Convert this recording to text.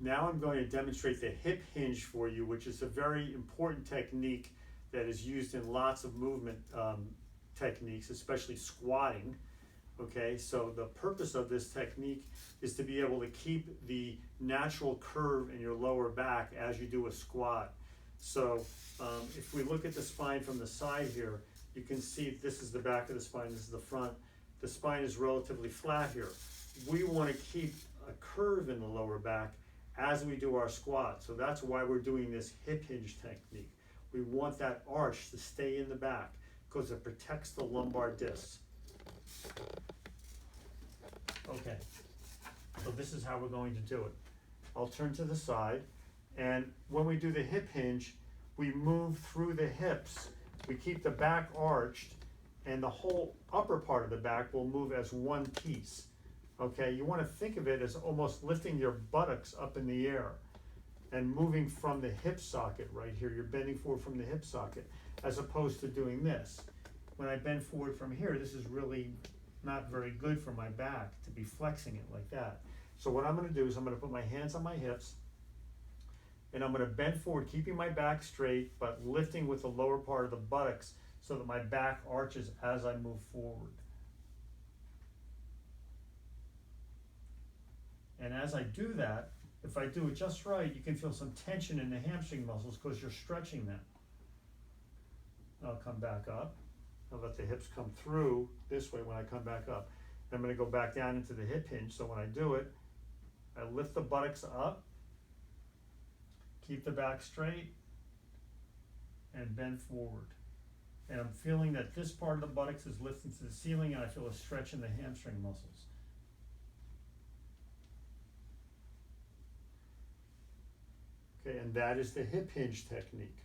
Now I'm going to demonstrate the hip hinge for you, which is a very important technique that is used in lots of movement techniques, especially squatting. Okay, so the purpose of this technique is to be able to keep the natural curve in your lower back as you do a squat. So if we look at the spine from the side here, you can see this is the back of the spine, this is the front. The spine is relatively flat here. We want to keep a curve in the lower back as we do our squat. So that's why we're doing this hip hinge technique. We want that arch to stay in the back because it protects the lumbar discs. Okay, so this is how we're going to do it. I'll turn to the side, and when we do the hip hinge, we move through the hips. We keep the back arched, and the whole upper part of the back will move as one piece. Okay, you want to think of it as almost lifting your buttocks up in the air and moving from the hip socket right here. You're bending forward from the hip socket as opposed to doing this. When I bend forward from here, this is really not very good for my back to be flexing it like that. So what I'm going to do is I'm going to put my hands on my hips and I'm going to bend forward, keeping my back straight, but lifting with the lower part of the buttocks so that my back arches as I move forward. And as I do that, if I do it just right, you can feel some tension in the hamstring muscles because you're stretching them. I'll come back up. I'll let the hips come through this way when I come back up. I'm going to go back down into the hip hinge. So when I do it, I lift the buttocks up, keep the back straight, and bend forward. And I'm feeling that this part of the buttocks is lifting to the ceiling, and I feel a stretch in the hamstring muscles. Okay, and that is the hip hinge technique.